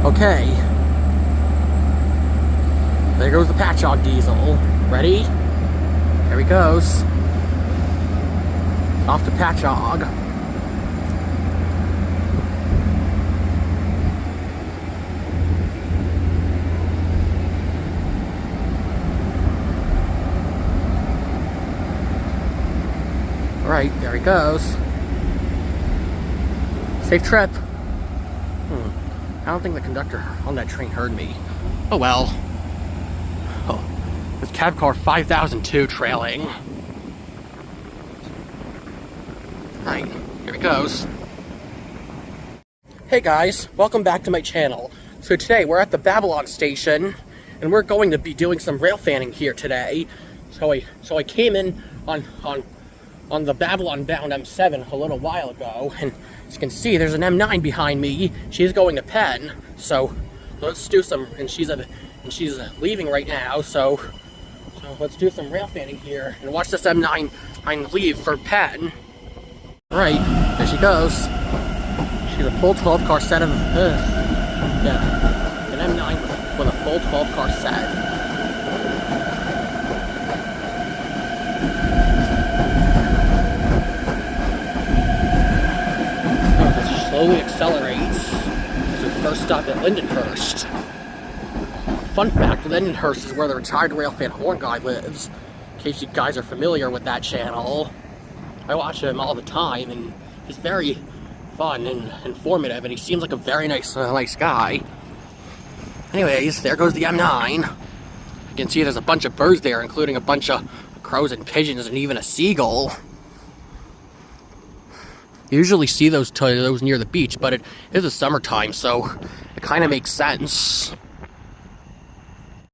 Okay. There goes the Patchogue diesel. Ready? There he goes. Off to Patchogue. Alright, there he goes. Safe trip. I don't think the conductor on that train heard me. Oh well. Oh, with cab car 5002 trailing. Alright, here he goes. Hey guys, welcome back to my channel. So today we're at the Babylon station, and we're going to be doing some rail fanning here today. So I came in on the Babylon bound M7 a little while ago, and as you can see, there's an M9 behind me. She's going to Penn, so let's do some. And she's leaving right now, so let's do some rail fanning here and watch this M9 leave for Penn. All right, there she goes. She's a full 12-car set of yeah, an M9 with a full 12-car set. Slowly accelerates to the first stop at Lindenhurst. Fun fact, Lindenhurst is where the retired railfan horn guy lives, in case you guys are familiar with that channel. I watch him all the time, and he's very fun and informative, and he seems like a very nice guy. Anyways, there goes the M9. You can see there's a bunch of birds there, including a bunch of crows and pigeons and even a seagull. You usually see those near the beach, but it is the summertime, so it kind of makes sense.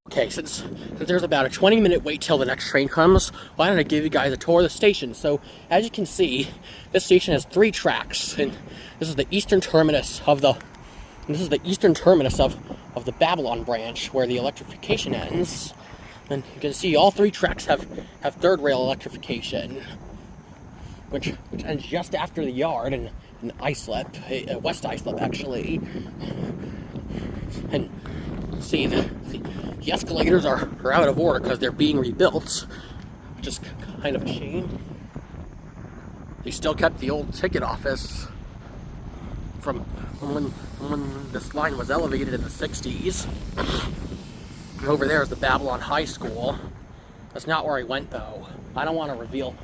Okay, since there's about a 20-minute wait till the next train comes, why don't I give you guys a tour of the station? So, as you can see, this station has 3 tracks, and this is the eastern terminus of the Babylon branch, where the electrification ends. And you can see all 3 tracks have third rail electrification, which ends just after the yard and Islip, West Islip actually. And see, the escalators are out of order because they're being rebuilt, which is kind of a shame. They still kept the old ticket office from when this line was elevated in the 60s. And over there is the Babylon High School. That's not where I went though. I don't want to reveal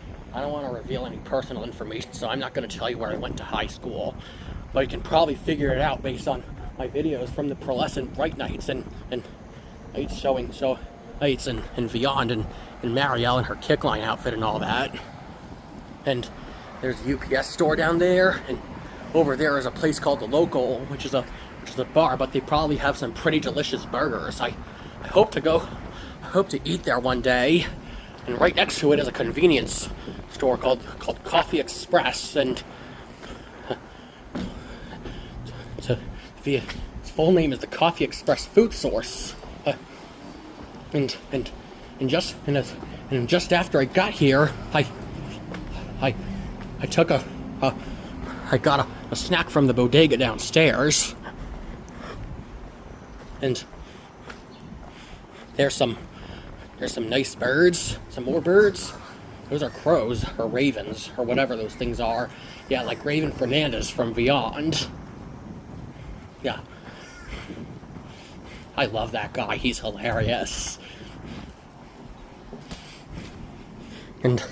any personal information, so I'm not going to tell you where I went to high school. But you can probably figure it out based on my videos from the pearlescent bright nights and nights showing nights and beyond, and Marielle and her kickline outfit and all that. And there's a UPS store down there, and over there is a place called the Local, which is a bar, but they probably have some pretty delicious burgers. I hope to eat there one day. And right next to it is a convenience store called Coffee Express, and its full name is the Coffee Express Food Source. And just after I got here, I got a snack from the bodega downstairs, and there's some nice birds, some more birds. Those are crows, or ravens, or whatever those things are. Yeah, like Raven Fernandez from Beyond. Yeah. I love that guy, he's hilarious. And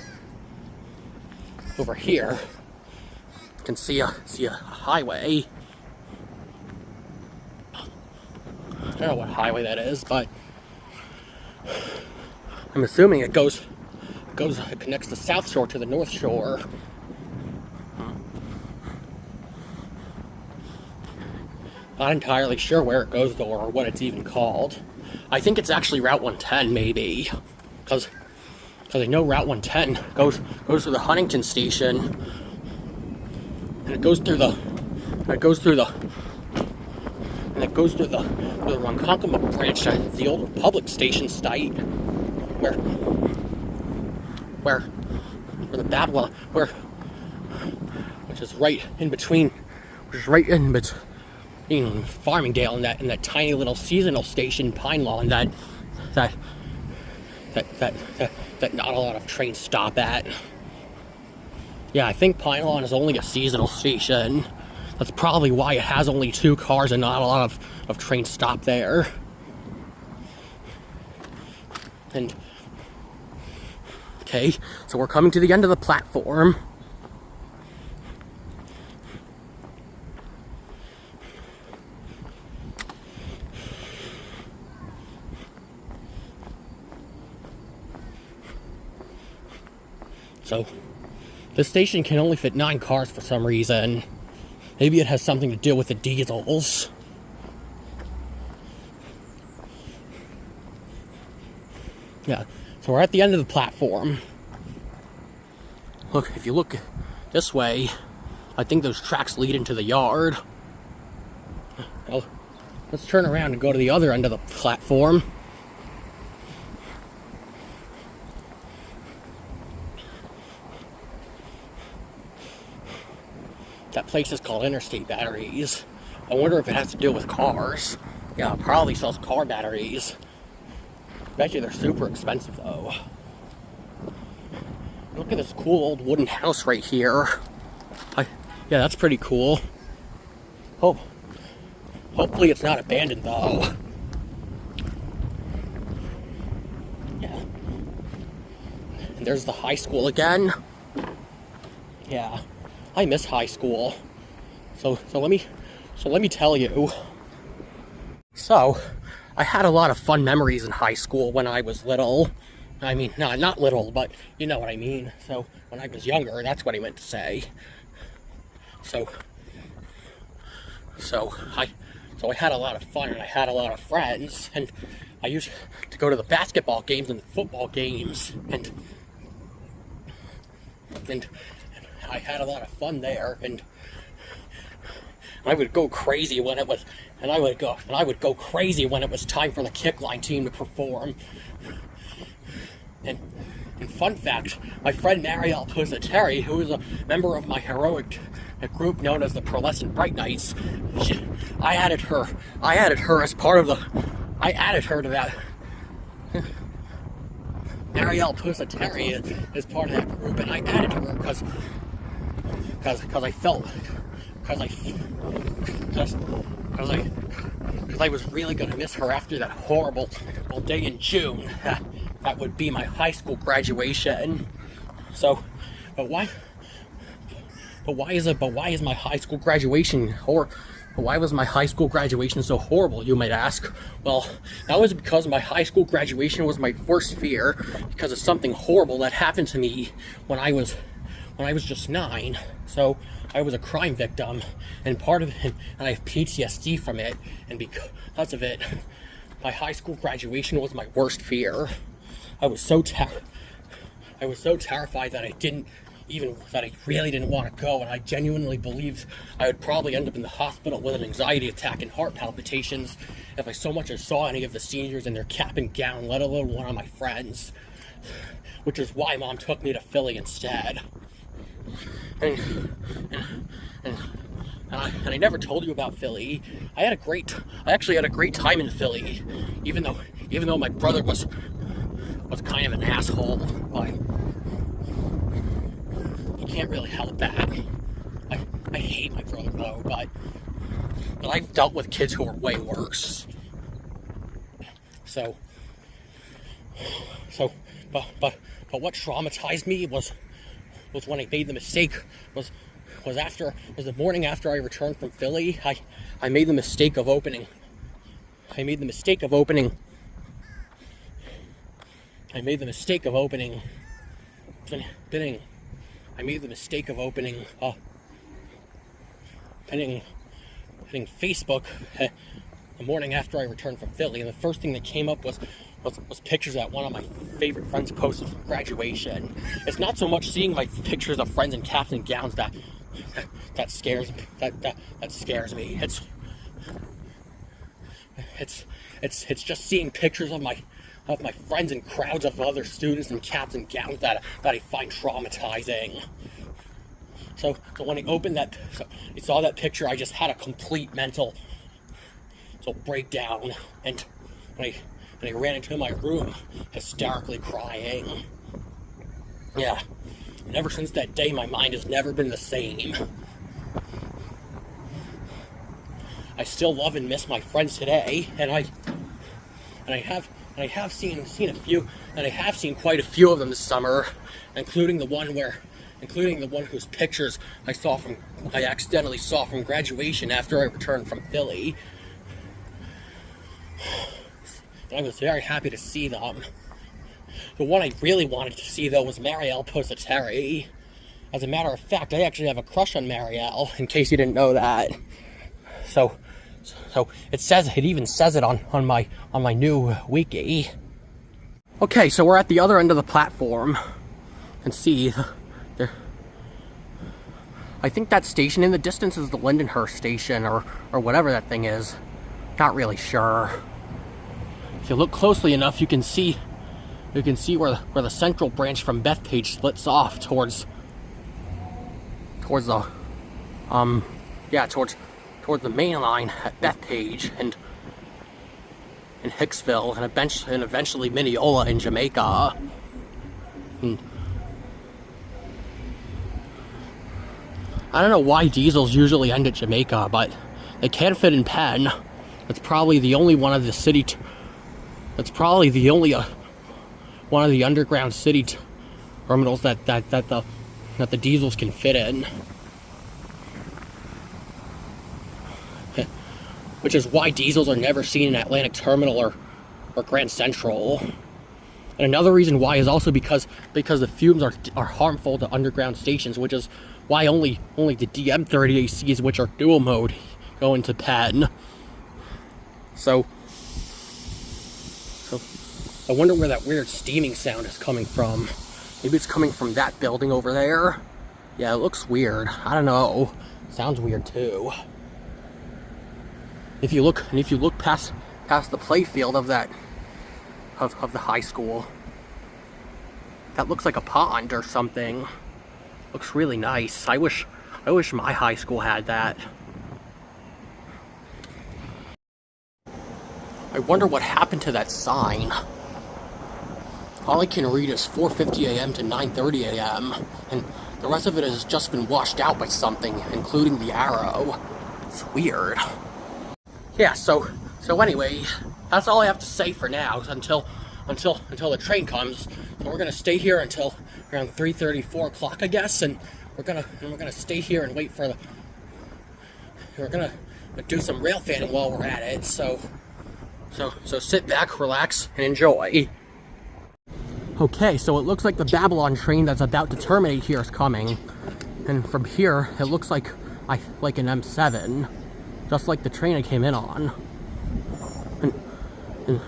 over here, you can see a highway. I don't know what highway that is, but I'm assuming it connects the South Shore to the North Shore. Not entirely sure where it goes though, or what it's even called. I think it's actually Route 110 maybe, because I know Route 110 goes through the Huntington station, and it goes through the Ronkonkoma branch, the old Republic station site, where the Babylon, which is right in Farmingdale, in that tiny little seasonal station, Pine Lawn, that not a lot of trains stop at. Yeah, I think Pine Lawn is only a seasonal station. That's probably why it has only 2 cars and not a lot of trains stop there. And okay, so we're coming to the end of the platform. So this station can only fit 9 cars for some reason. Maybe it has something to do with the diesels. Yeah, so we're at the end of the platform. Look, if you look this way, I think those tracks lead into the yard. Well, let's turn around and go to the other end of the platform. That place is called Interstate Batteries. I wonder if it has to do with cars. Yeah, it probably sells car batteries. Bet you they're super expensive though. Look at this cool old wooden house right here. Yeah, that's pretty cool. Hopefully it's not abandoned though. Yeah. And there's the high school again. Yeah. I miss high school. So let me tell you. So, I had a lot of fun memories in high school when I was little. I mean, no, not little, but you know what I mean. So, when I was younger, that's what I meant to say. So I had a lot of fun and I had a lot of friends, and I used to go to the basketball games and the football games, and I had a lot of fun there, and I would go crazy when it was, I would go crazy when it was time for the kickline team to perform. And fun fact, my friend Marielle Pusateri, who is a member of my heroic group known as the Pearlescent Bright Knights, I added her as part of the, I added her to that. Marielle Pusateri is part of that group, and I added her because I was really gonna miss her after that horrible day in June. That would be my high school graduation. So, but why is my high school graduation why was my high school graduation so horrible, you might ask? Well, that was because my high school graduation was my worst fear because of something horrible that happened to me when I was just 9. So I was a crime victim, and and I have PTSD from it, and because of it, my high school graduation was my worst fear. I was so terrified that I really didn't want to go, and I genuinely believed I would probably end up in the hospital with an anxiety attack and heart palpitations if I so much as saw any of the seniors in their cap and gown, let alone one of my friends. Which is why Mom took me to Philly instead. And I never told you about Philly. I actually had a great time in Philly, even though my brother was kind of an asshole. But you can't really help that. I hate my brother though, but I've dealt with kids who are way worse. But what traumatized me was when I made the mistake, was the morning after I returned from Philly. I made the mistake of opening Facebook the morning after I returned from Philly, and the first thing that came up was pictures that one of my favorite friends posted from graduation. It's not so much seeing my pictures of friends in caps and gowns that scares me. It's just seeing pictures of my friends and crowds of other students in caps and gowns that I find traumatizing. So when I opened I saw that picture, I just had a complete mental break down, and I ran into my room hysterically crying. Yeah, and ever since that day, my mind has never been the same. I still love and miss my friends today, and I have seen quite a few of them this summer, including the one whose pictures I accidentally saw from graduation after I returned from Philly. And I was very happy to see them. The one I really wanted to see, though, was Marielle Posateri. As a matter of fact, I actually have a crush on Marielle, in case you didn't know that. So it even says it on my new wiki. Okay, so we're at the other end of the platform. You can see there. I think that station in the distance is the Lindenhurst station, or whatever that thing is. Not really sure. If you look closely enough, you can see where the central branch from Bethpage splits off towards the towards the main line at Bethpage and Hicksville, and eventually Mineola in Jamaica. I don't know why diesels usually end at Jamaica, but they can't fit in Penn. It's probably the only one of the city. It's probably the only one of the underground city terminals that the diesels can fit in. Which is why diesels are never seen in Atlantic Terminal or Grand Central. And another reason why is also because the fumes are harmful to underground stations, which is why only the DM30ACs, which are dual mode, go into Penn. So I wonder where that weird steaming sound is coming from. Maybe it's coming from that building over there. Yeah, it looks weird. I don't know. Sounds weird too. If you look past the playfield of the high school, that looks like a pond or something. Looks really nice. I wish my high school had that. I wonder what happened to that sign. All I can read is 4:50 a.m. to 9:30 a.m. and the rest of it has just been washed out by something, including the arrow. It's weird. Yeah, so anyway, that's all I have to say for now until the train comes. So we're gonna stay here until around 3:30, 4 o'clock, I guess, and we're gonna stay here and wait for we're gonna do some rail fanning while we're at it. So sit back, relax, and enjoy. Okay, so it looks like the Babylon train that's about to terminate here is coming, and from here it looks like an M7. Just like the train I came in on. And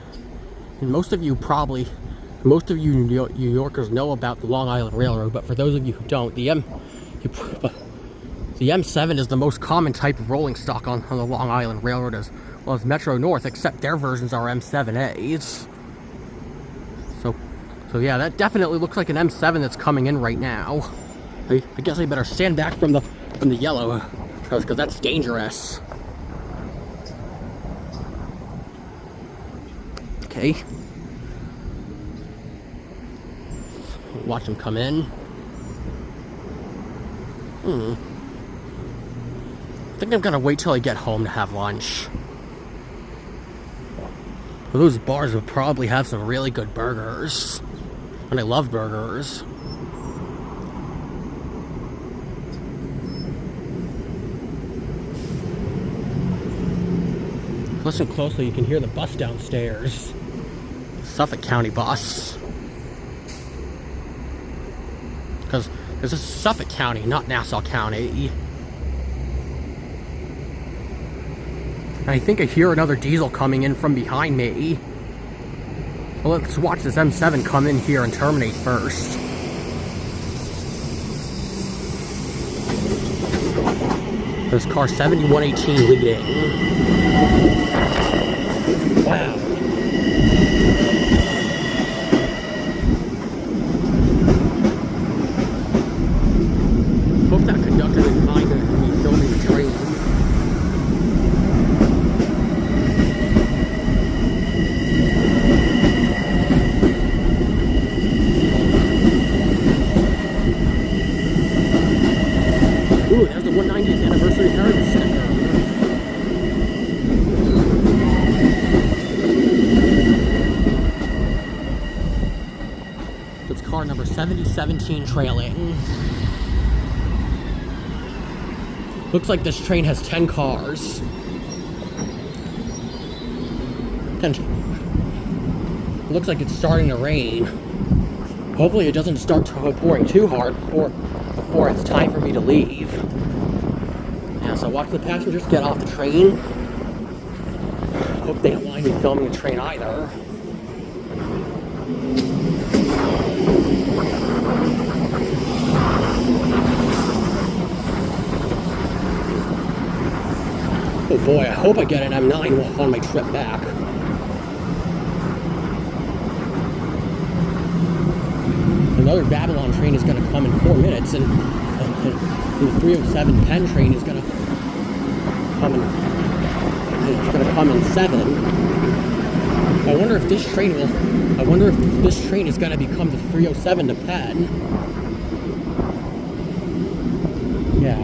most of you New Yorkers know about the Long Island Railroad, but for those of you who don't, the M7 is the most common type of rolling stock on the Long Island Railroad, as well as Metro North, except their versions are M7As. So yeah, that definitely looks like an M7 that's coming in right now. I guess I better stand back from the yellow, because that's dangerous. Okay. Watch them come in. I think I'm gonna wait till I get home to have lunch. Well, those bars will probably have some really good burgers. And I love burgers. Listen closely, you can hear the bus downstairs. Suffolk County bus. Because this is Suffolk County, not Nassau County. And I think I hear another diesel coming in from behind me. Well, let's watch this M7 come in here and terminate first. There's car 7118 leading. Wow. Hope that conductor didn't mind me filming the train. 7017 trailing. Looks like this train has 10 cars. And looks like it's starting to rain. Hopefully it doesn't start pouring too hard before it's time for me to leave. Yeah, so watch the passengers get off the train. Hope they don't mind me filming the train either. Oh boy, I hope I get an M9 on my trip back. Another Babylon train is going to come in 4 minutes, and the 307 Penn train is going to come in 7. I wonder if this train is going to become the 307 to Penn. Yeah.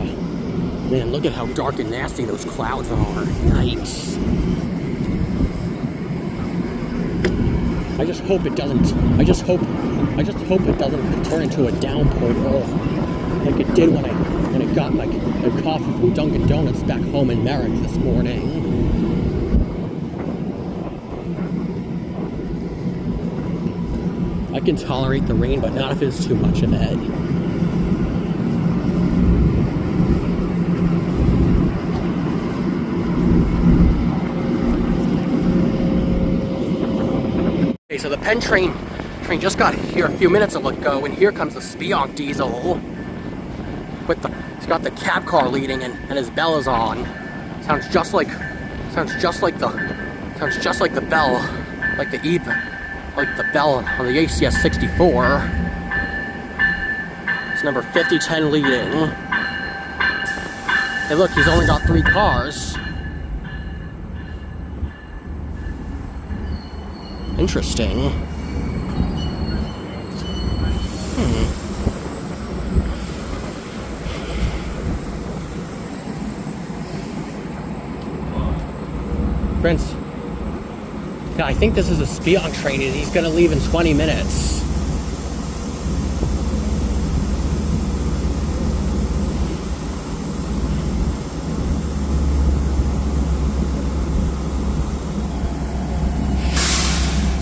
Man, look at how dark and nasty those clouds are. Yikes. I just hope it doesn't turn into a downpour like it did when I got my coffee from Dunkin' Donuts back home in Merrick this morning. I can tolerate the rain, but not if it's too much of it. Okay, so the Penn train just got here a few minutes ago, and here comes the Spionk diesel. It's got the cab car leading, and his bell is on. Sounds just like the bell, like the bell on the ACS 64. It's number 5010 leading. Hey, look, he's only got 3 cars. Interesting. Prince. Yeah, I think this is a Spionk train, and he's gonna leave in 20 minutes.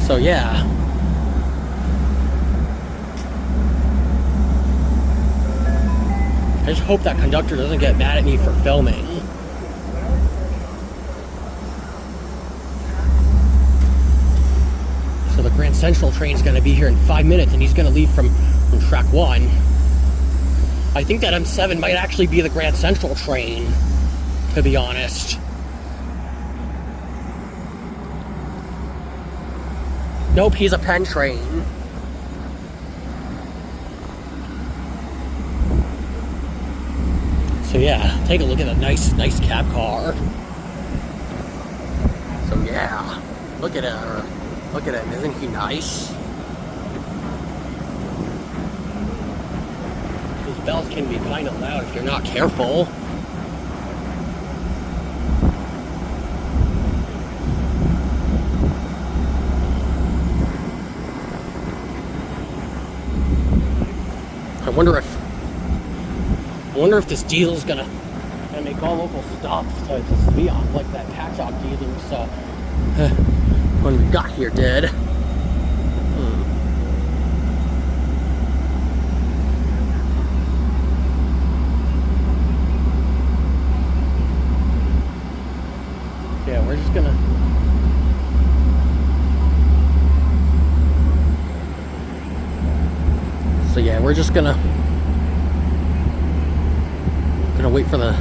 So yeah. I just hope that conductor doesn't get mad at me for filming. So the Grand Central train is going to be here in 5 minutes, and he's going to leave from track 1. I think that M7 might actually be the Grand Central train, to be honest. Nope, he's a Penn train. So yeah, take a look at that nice cab car. So yeah, look at her. Look at him, isn't he nice? Those bells can be kind of loud if you're not careful. I wonder if this diesel's gonna make all local stops to Spionk like that Patchogue diesel we saw when we got here did. Yeah, we're just gonna we're just gonna wait for the...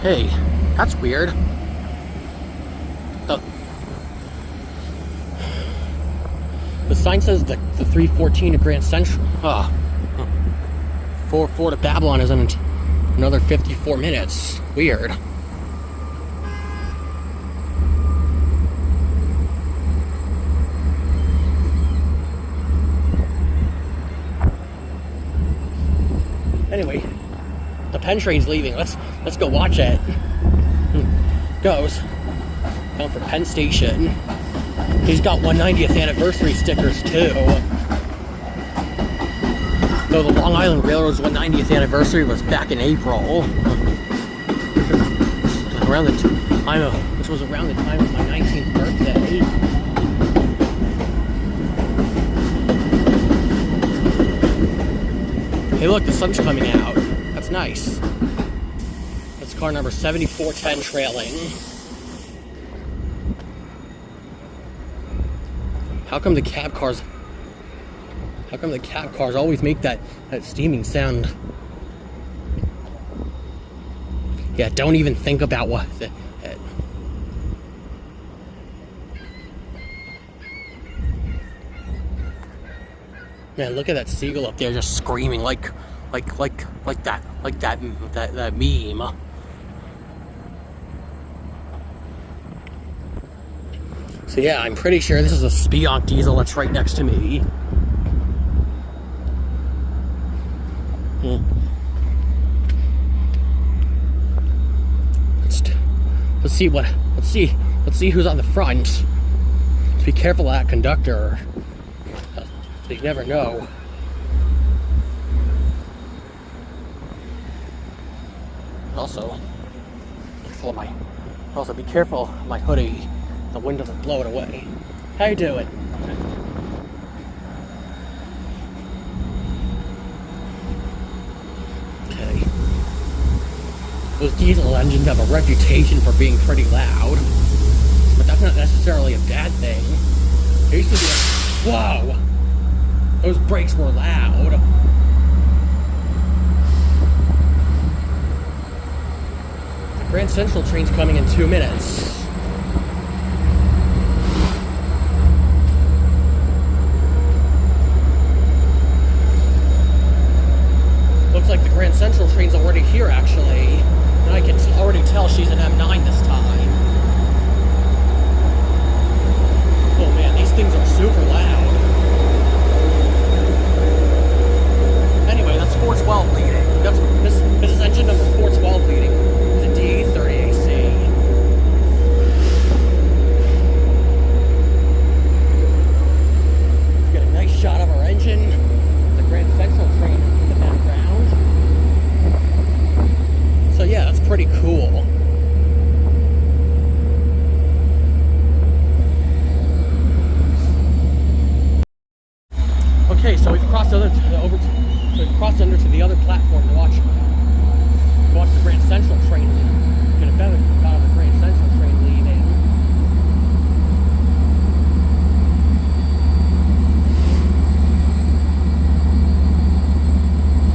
Hey, that's weird. The sign says the 314 to Grand Central. 4 to Babylon is in another 54 minutes. Weird. Anyway, the Penn train's leaving. Let's go watch it. Goes down for Penn Station. He's got 190th anniversary stickers too. Though the Long Island Railroad's 190th anniversary was back in April. Around the time of, which was around the time of my 19th birthday. Hey look, the sun's coming out. That's nice. That's car number 7410 trailing. How come the cab cars always make that steaming sound? Yeah, don't even think about what man, look at that seagull up there just screaming like that meme. So yeah, I'm pretty sure this is a Spionk diesel that's right next to me. Let's see who's on the front. Just be careful of that conductor. You never know. Also be careful of my hoodie. The wind doesn't blow it away. How you doing? Okay. Those diesel engines have a reputation for being pretty loud, but that's not necessarily a bad thing. There used to be whoa! Those brakes were loud. The Grand Central train's coming in 2 minutes. Looks like the Grand Central train's already here, actually. And I can already tell she's an M9 this time. Oh man, these things are super loud. Anyway, that's 412 leading. This is engine number 412 leading. It's a D30AC. Let's get a nice shot of our engine. The Grand Central train in the background. So yeah, that's pretty cool. Okay, so we've crossed under to the other platform to watch the Grand Central train. Get a better shot of the Grand Central train leaving.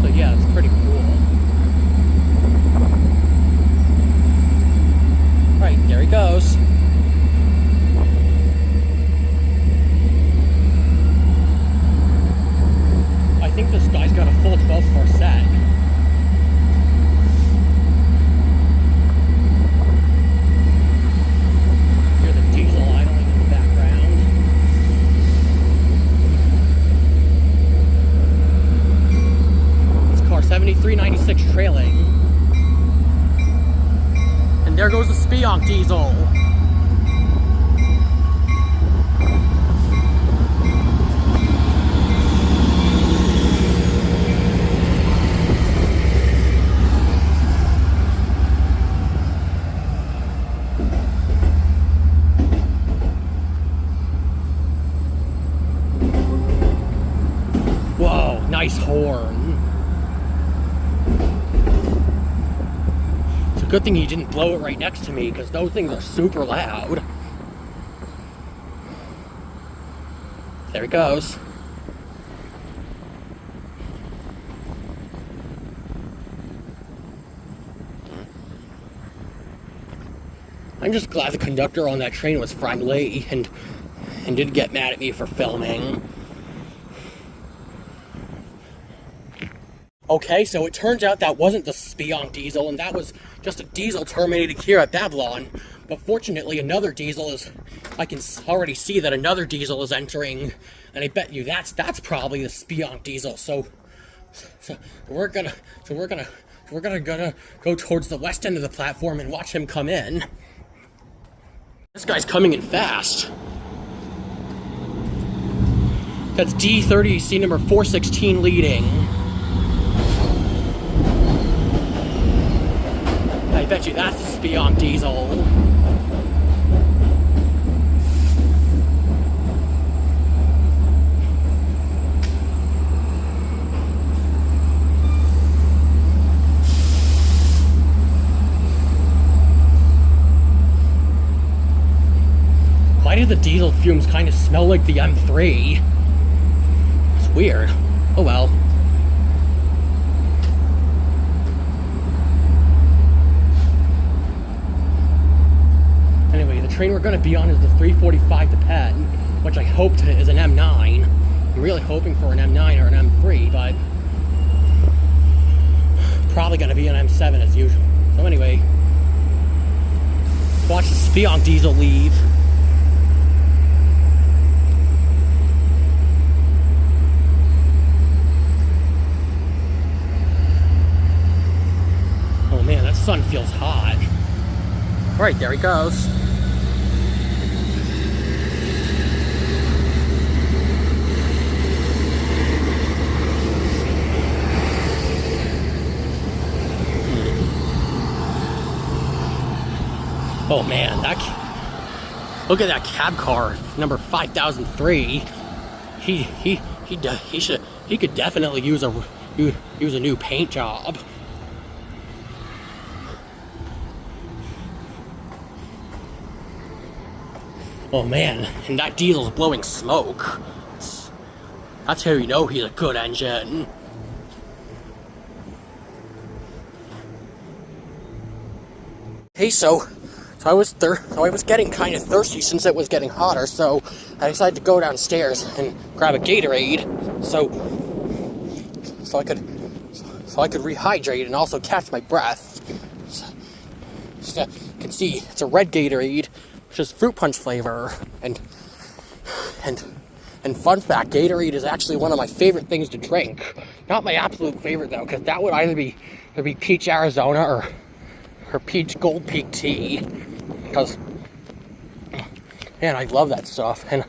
So yeah, it's pretty cool. Right, there he goes. I think this guy's got a full 12-car set. Hear the diesel idling in the background. This car 7396 trailing. And there goes the Spionk diesel. Whoa, nice horn. It's a good thing he didn't blow it right next to me, because those things are super loud. There he goes. I'm just glad the conductor on that train was friendly and didn't get mad at me for filming. Okay, so it turns out that wasn't the Spionk diesel, and that was just a diesel terminated here at Babylon. But fortunately, another diesel is, I can already see that another diesel is entering, and I bet you that's probably the Spionk diesel. So we're gonna go towards the west end of the platform and watch him come in. This guy's coming in fast. That's D30C number 416 leading. I bet you that's the Spion diesel. Why do the diesel fumes kind of smell like the M3? It's weird. Oh well. Anyway, the train we're going to be on is the 345 to Penn, which I hoped is an M9. I'm really hoping for an M9 or an M3, but probably going to be an M7 as usual. So anyway, watch the Spion diesel leave. Oh man, that sun feels hot. Alright, there he goes. Oh man, look at that cab car, number 5003. He could definitely use a new paint job. Oh man, and that diesel's blowing smoke. That's how you know he's a good engine. Hey, so I was getting kind of thirsty since it was getting hotter, so I decided to go downstairs and grab a Gatorade, so I could rehydrate and also catch my breath. So you can see it's a red Gatorade, which is fruit punch flavor, and fun fact, Gatorade is actually one of my favorite things to drink. Not my absolute favorite though, because that would either be Peach Arizona or Peach Gold Peak tea, because man, I love that stuff, and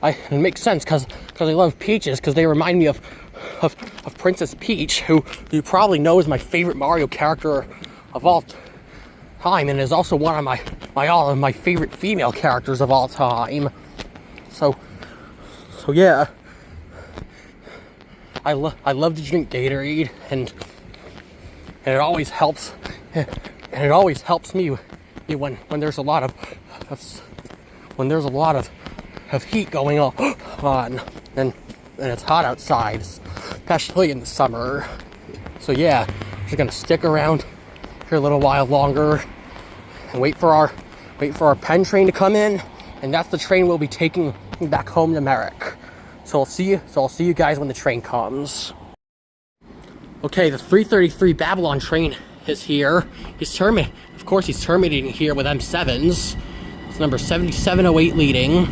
it makes sense because I love peaches, because they remind me of Princess Peach, who you probably know is my favorite Mario character of all time, and is also one of my favorite female characters of all time. So yeah, I love to drink Gatorade, and it always helps. And it always helps me when there's a lot of heat going on, and it's hot outside, especially in the summer. So yeah, we're gonna stick around here a little while longer and wait for our Penn train to come in, and that's the train we'll be taking back home to Merrick. So I'll see you guys when the train comes. Okay, the 333 Babylon train is here. He's terminating here with M7s. It's number 7708 leading.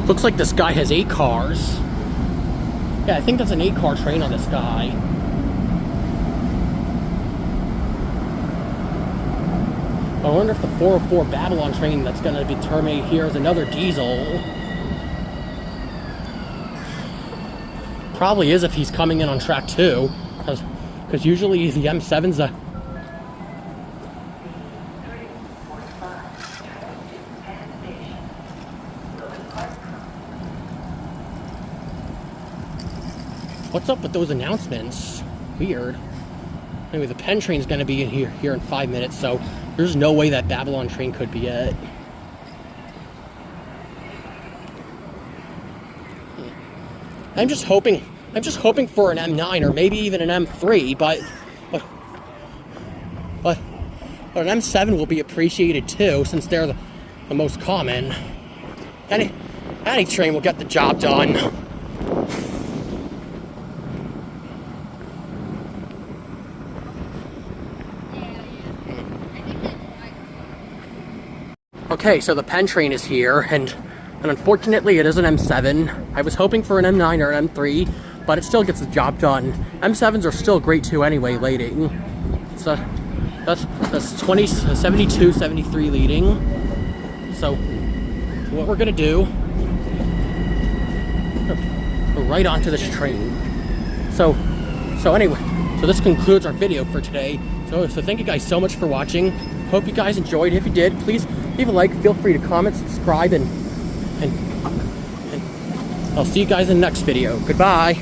Looks like this guy has 8 cars. Yeah, I think that's an 8-car train on this guy. I wonder if the 404 Babylon train that's going to be terminated here is another diesel. Probably is if he's coming in on track 2, because usually the M7's a... What's up with those announcements? Weird. Anyway, the Penn train's going to be in here in 5 minutes, so there's no way that Babylon train could be it. I'm just hoping for an M9 or maybe even an M3, but an M7 will be appreciated too, since they're the most common. Any train will get the job done. Okay, so the Penn train is here, and unfortunately it is an M7. I was hoping for an M9 or an M3, but it still gets the job done. M7s are still great too anyway, leading. So that's 20, 72, 73 leading. So what we're gonna do, we're right onto this train. So anyway, so this concludes our video for today. So thank you guys so much for watching. Hope you guys enjoyed. If you did, please leave a like. Feel free to comment, subscribe, and I'll see you guys in the next video. Goodbye.